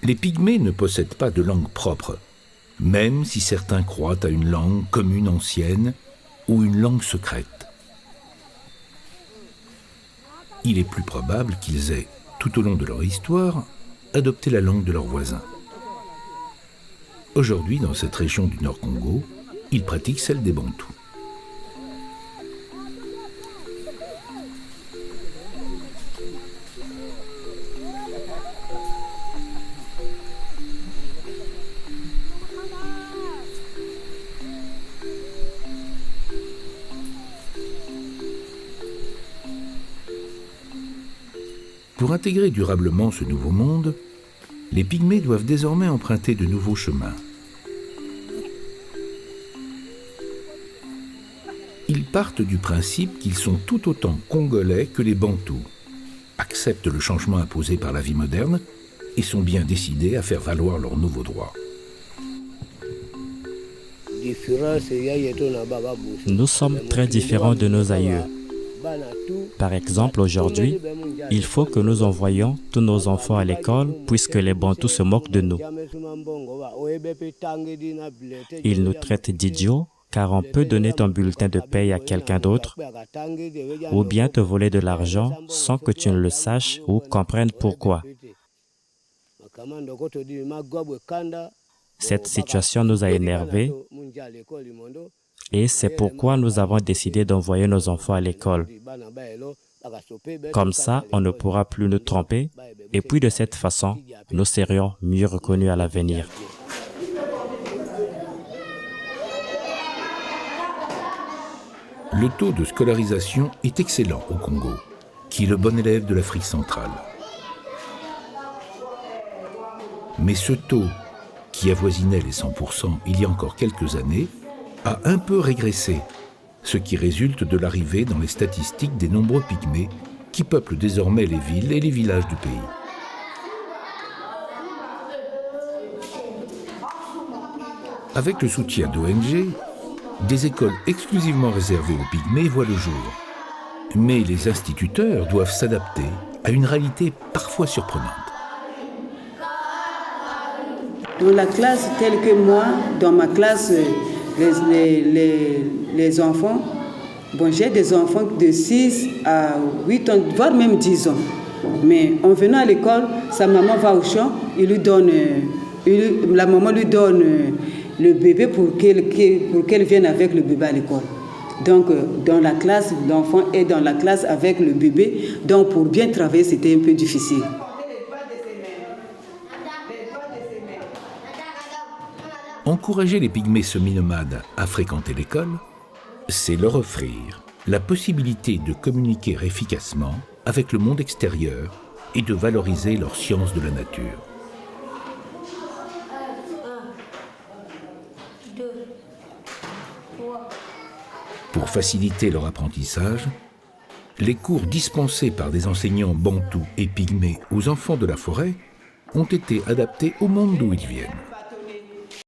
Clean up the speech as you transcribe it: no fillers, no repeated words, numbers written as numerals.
Les Pygmées ne possèdent pas de langue propre, même si certains croient à une langue commune ancienne ou une langue secrète. Il est plus probable qu'ils aient, tout au long de leur histoire, adopté la langue de leurs voisins. Aujourd'hui, dans cette région du Nord Congo, ils pratiquent celle des Bantous. Pour intégrer durablement ce nouveau monde, les Pygmées doivent désormais emprunter de nouveaux chemins. Ils partent du principe qu'ils sont tout autant congolais que les Bantous, acceptent le changement imposé par la vie moderne et sont bien décidés à faire valoir leurs nouveaux droits. Nous sommes très différents de nos aïeux. Par exemple, aujourd'hui, il faut que nous envoyions tous nos enfants à l'école puisque les Bantous se moquent de nous. Ils nous traitent d'idiots car on peut donner ton bulletin de paye à quelqu'un d'autre ou bien te voler de l'argent sans que tu ne le saches ou comprennes pourquoi. Cette situation nous a énervés et c'est pourquoi nous avons décidé d'envoyer nos enfants à l'école. Comme ça, on ne pourra plus nous tromper et puis de cette façon, nous serions mieux reconnus à l'avenir. Le taux de scolarisation est excellent au Congo, qui est le bon élève de l'Afrique centrale. Mais ce taux, qui avoisinait les 100% il y a encore quelques années, a un peu régressé, ce qui résulte de l'arrivée dans les statistiques des nombreux Pygmées qui peuplent désormais les villes et les villages du pays. Avec le soutien d'ONG, des écoles exclusivement réservées aux Pygmées voient le jour. Mais les instituteurs doivent s'adapter à une réalité parfois surprenante. Dans la classe telle que moi, dans ma classe, les enfants, bon, j'ai des enfants de 6 à 8 ans, voire même 10 ans. Mais en venant à l'école, sa maman va au champ, la maman lui donne le bébé pour qu'elle vienne avec le bébé à l'école. Donc, dans la classe, l'enfant est dans la classe avec le bébé. Donc, pour bien travailler, c'était un peu difficile. Encourager les Pygmées semi-nomades à fréquenter l'école, c'est leur offrir la possibilité de communiquer efficacement avec le monde extérieur et de valoriser leur science de la nature. Pour faciliter leur apprentissage, les cours dispensés par des enseignants bantous et pygmées aux enfants de la forêt ont été adaptés au monde d'où ils viennent.